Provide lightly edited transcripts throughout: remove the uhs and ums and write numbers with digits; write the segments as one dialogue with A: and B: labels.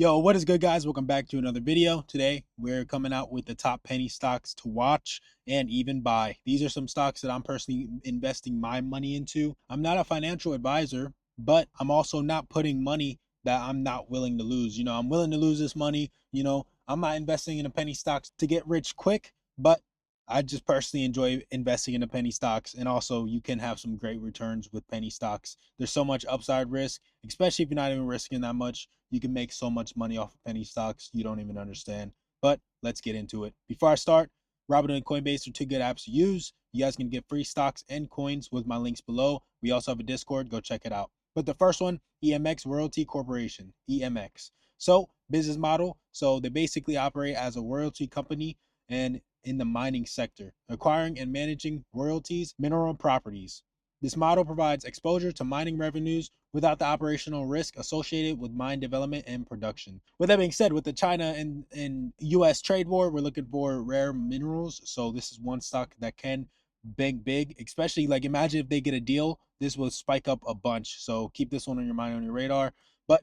A: Yo, what is good, guys? Welcome back to another video. Today, we're coming out with the top penny stocks to watch and even buy. These are some stocks that I'm personally investing my money into. I'm not a financial advisor, but I'm also not putting money that I'm not willing to lose. I'm willing to lose this money. I'm not investing in a penny stocks to get rich quick, but I just personally enjoy investing in the penny stocks. And also, you can have some great returns with penny stocks. There's so much upside risk, especially if you're not even risking that much. You can make so much money off of penny stocks you don't even understand. But let's get into it. Before I start, Robinhood and Coinbase are two good apps to use. You guys can get free stocks and coins with my links below. We also have a Discord. Go check it out. But the first one, EMX Royalty Corporation, EMX. So, business model. So, they basically operate as a royalty company and in the mining sector, acquiring and managing royalties, mineral properties. This model provides exposure to mining revenues without the operational risk associated with mine development and production. With that being said, with the China and US trade war, we're looking for rare minerals. So this is one stock that can bank big, especially like imagine if they get a deal, this will spike up a bunch. So keep this one on your mind, on your radar. But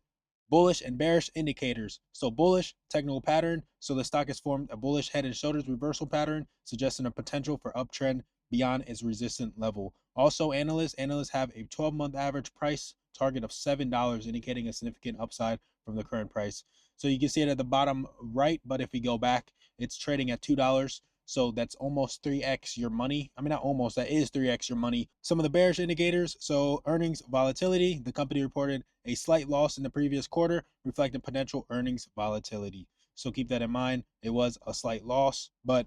A: bullish and bearish indicators. So bullish technical pattern. So the stock has formed a bullish head and shoulders reversal pattern, suggesting a potential for uptrend beyond its resistant level. Also, analysts have a 12-month average price target of $7, indicating a significant upside from the current price. So you can see it at the bottom right, but if we go back, it's trading at $2. So that's almost 3x your money. I mean, not almost, that is 3x your money. Some of the bearish indicators. So earnings volatility. The company reported a slight loss in the previous quarter, reflecting potential earnings volatility. So keep that in mind. It was a slight loss, but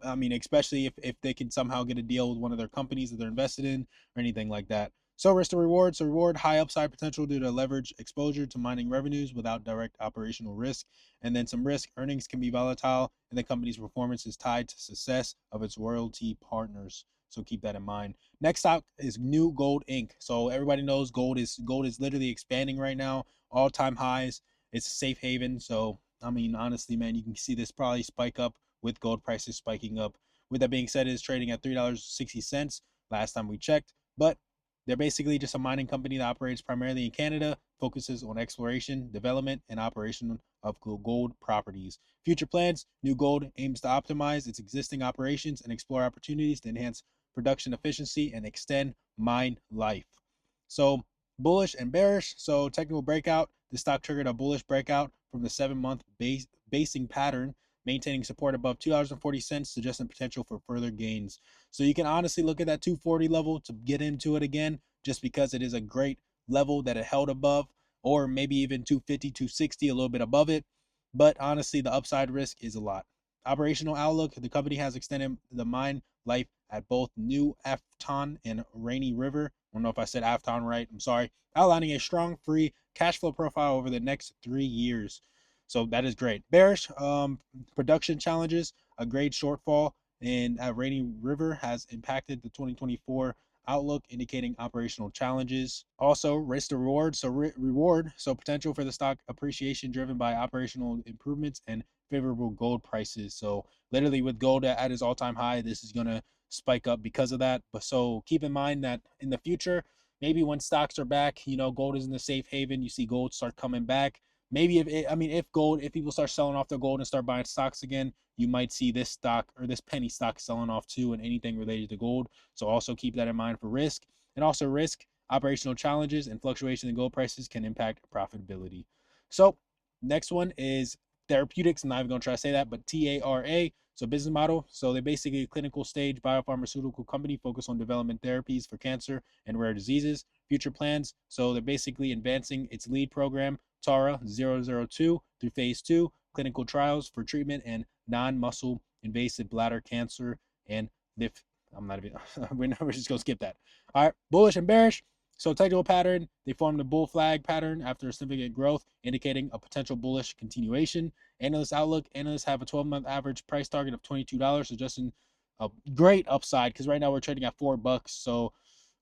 A: I mean, especially if they can somehow get a deal with one of their companies that they're invested in or anything like that. So risk to reward. So reward high upside potential due to leverage exposure to mining revenues without direct operational risk. And then some risk earnings can be volatile, and the company's performance is tied to success of its royalty partners. So keep that in mind. Next stock is New Gold Inc. So everybody knows gold is literally expanding right now, all-time highs. It's a safe haven. So I mean, honestly, man, you can see this probably spike up with gold prices spiking up. With that being said, it is trading at $3.60 last time we checked, but they're basically just a mining company that operates primarily in Canada, focuses on exploration, development, and operation of gold properties. Future plans: New Gold aims to optimize its existing operations and explore opportunities to enhance production efficiency and extend mine life. So bullish and bearish. So technical breakout. The stock triggered a bullish breakout from the 7-month basing pattern, maintaining support above $2.40, suggesting potential for further gains. So you can honestly look at that 240 level to get into it again, just because it is a great level that it held above, or maybe even 250, 260, a little bit above it. But honestly, the upside risk is a lot. Operational outlook: the company has extended the mine life at both New Afton and Rainy River. I don't know if I said Afton right. I'm sorry. Outlining a strong free cash flow profile over the next 3 years. So that is great. Bearish production challenges. A grade shortfall in at Rainy River has impacted the 2024 outlook, indicating operational challenges. Also, risk to reward. So reward. So potential for the stock appreciation driven by operational improvements and favorable gold prices. So literally with gold at its all-time high, this is gonna spike up because of that. But so keep in mind that in the future, maybe when stocks are back, gold is in the safe haven. You see gold start coming back. Maybe if people start selling off their gold and start buying stocks again, you might see this stock or this penny stock selling off too, and anything related to gold. So also keep that in mind for risk. And also risk, operational challenges and fluctuation in gold prices can impact profitability. So next one is therapeutics. I'm not even going to try to say that, but TARA. So business model. So they're basically a clinical stage biopharmaceutical company focused on development therapies for cancer and rare diseases. Future plans. So they're basically advancing its lead program, TARA 002, through phase 2 clinical trials for treatment and non-muscle invasive bladder cancer and lip. I'm not even. We're just gonna skip that. All right, bullish and bearish. So technical pattern, they formed a bull flag pattern after significant growth, indicating a potential bullish continuation. Analyst outlook: analysts have a 12-month average price target of $22, suggesting a great upside because right now we're trading at $4. So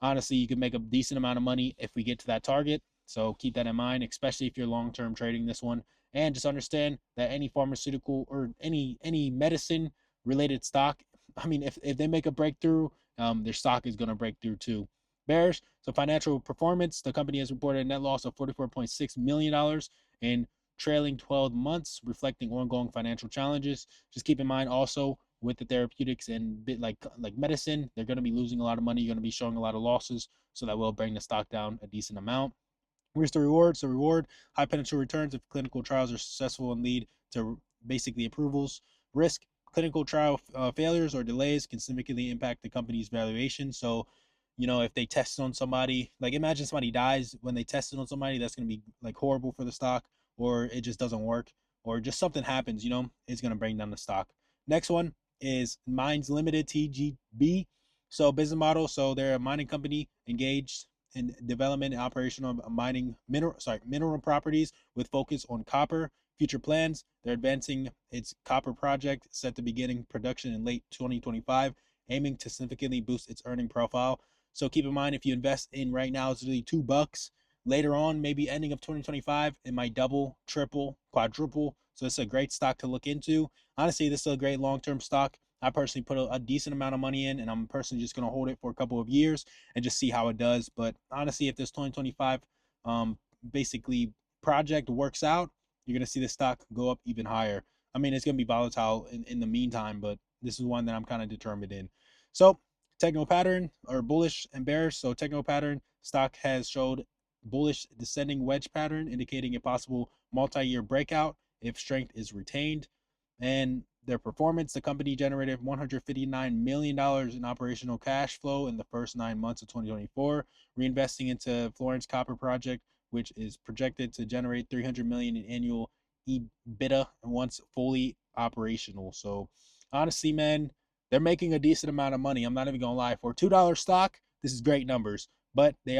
A: honestly, you can make a decent amount of money if we get to that target. So keep that in mind, especially if you're long-term trading this one. And just understand that any pharmaceutical or any medicine related stock, I mean, if they make a breakthrough, their stock is going to break through too. Bearish. So financial performance: the company has reported a net loss of $44.6 million in trailing 12 months, reflecting ongoing financial challenges. Just keep in mind also with the therapeutics and bit like medicine, they're going to be losing a lot of money. You're going to be showing a lot of losses, so that will bring the stock down a decent amount. Where's the reward? So reward, high potential returns if clinical trials are successful and lead to basically approvals. Risk, clinical trial failures or delays can significantly impact the company's valuation. So, if they test on somebody, like imagine somebody dies when they tested on somebody, that's going to be like horrible for the stock, or it just doesn't work, or just something happens, it's going to bring down the stock. Next one is Mines Limited, TGB. So business model, so they're a mining company engaged in development and operation of mineral properties with focus on copper. Future plans, they're advancing its copper project set to beginning production in late 2025, aiming to significantly boost its earning profile. So keep in mind, if you invest in right now, it's really $2. Later on, maybe ending of 2025, it might double, triple, quadruple. So it's a great stock to look into. Honestly, this is a great long-term stock. I personally put a decent amount of money in, and I'm personally just going to hold it for a couple of years and just see how it does. But honestly, if this 2025 basically project works out, you're going to see the stock go up even higher. I mean, it's going to be volatile in the meantime, but this is one that I'm kind of determined in. So technical pattern or bullish and bearish. So technical pattern, stock has showed bullish descending wedge pattern, indicating a possible multi-year breakout if strength is retained. And their performance, the company generated $159 million in operational cash flow in the first 9 months of 2024, reinvesting into Florence Copper Project, which is projected to generate $300 million in annual EBITDA once fully operational. So honestly, man, they're making a decent amount of money. I'm not even gonna lie. For a $2 stock, this is great numbers. But they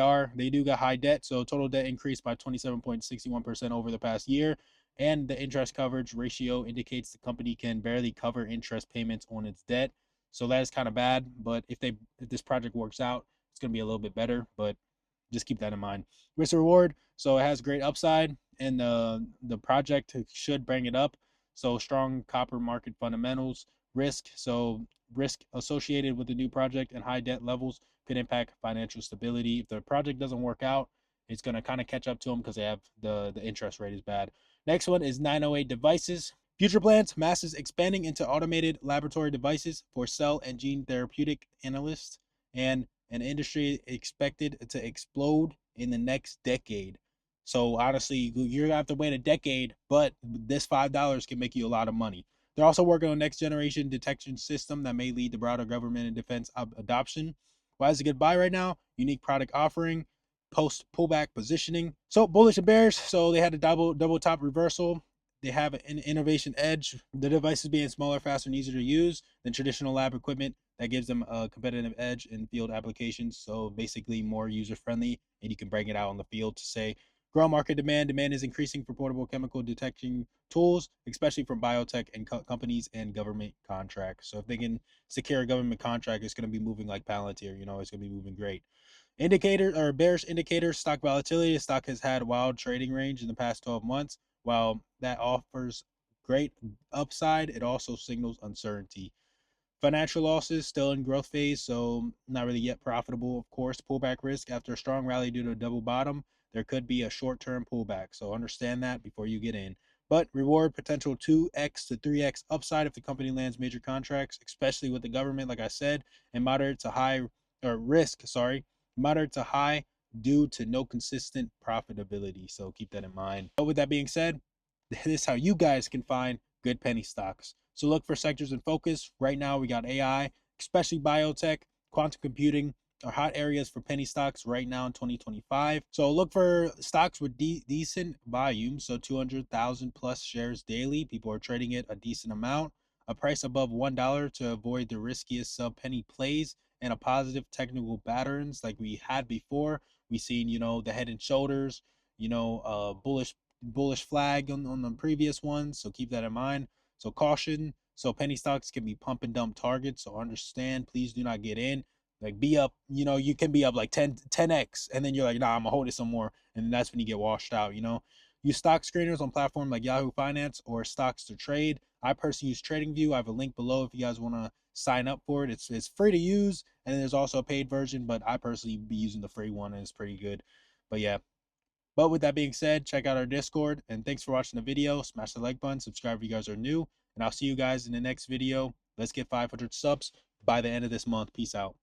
A: do got high debt. So total debt increased by 27.61% over the past year. And the interest coverage ratio indicates the company can barely cover interest payments on its debt. So that is kind of bad. But if this project works out, it's gonna be a little bit better. But just keep that in mind. Risk reward, so it has great upside, and the project should bring it up. So strong copper market fundamentals. Risk, so risk associated with the new project and high debt levels could impact financial stability. If the project doesn't work out, it's going to kind of catch up to them because they have the interest rate is bad. Next one is 908 devices. Future plans, masses expanding into automated laboratory devices for cell and gene therapeutic analysts, and an industry expected to explode in the next decade. So honestly, you're gonna have to wait a decade, but this $5 can make you a lot of money. They're also working on next generation detection system that may lead to broader government and defense adoption. Why is it a good buy right now? Unique product offering, post pullback positioning. So bullish and bearish. So they had a double top reversal. They have an innovation edge. The devices being smaller, faster, and easier to use than traditional lab equipment that gives them a competitive edge in field applications. So basically more user friendly, and you can bring it out on the field to say grow market demand. Demand is increasing for portable chemical detection tools, especially from biotech and companies and government contracts. So if they can secure a government contract, it's going to be moving like Palantir. It's going to be moving great. Indicator or bearish indicator, stock volatility. The stock has had wild trading range in the past 12 months. While that offers great upside, it also signals uncertainty. Financial losses still in growth phase, so not really yet profitable. Of course, pullback risk after a strong rally due to a double bottom. There could be a short-term pullback, so understand that before you get in. But reward potential 2x to 3x upside if the company lands major contracts, especially with the government, like I said, and moderate to high or risk, sorry, moderate to high due to no consistent profitability. So keep that in mind. But with that being said, this is how you guys can find good penny stocks. So look for sectors in focus. Right now, we got AI, especially biotech, quantum computing are hot areas for penny stocks right now in 2025. So look for stocks with decent volume. So 200,000 plus shares daily. People are trading it a decent amount. A price above $1 to avoid the riskiest sub penny plays and a positive technical patterns like we had before. We seen, the head and shoulders, bullish flag on the previous ones. So keep that in mind. So caution. So penny stocks can be pump and dump targets. So understand, please do not get in. Like be up, you can be up like 10x, and then you're like, nah, I'm gonna hold it some more. And that's when you get washed out. Use stock screeners on platforms like Yahoo Finance or Stocks to Trade. I personally use TradingView. I have a link below if you guys want to sign up for it. It's free to use, and then there's also a paid version, but I personally be using the free one, and it's pretty good. But yeah, But with that being said, check out our Discord, and thanks for watching the video. Smash the like button, subscribe if you guys are new, and I'll see you guys in the next video. Let's get 500 subs by the end of this month. Peace out.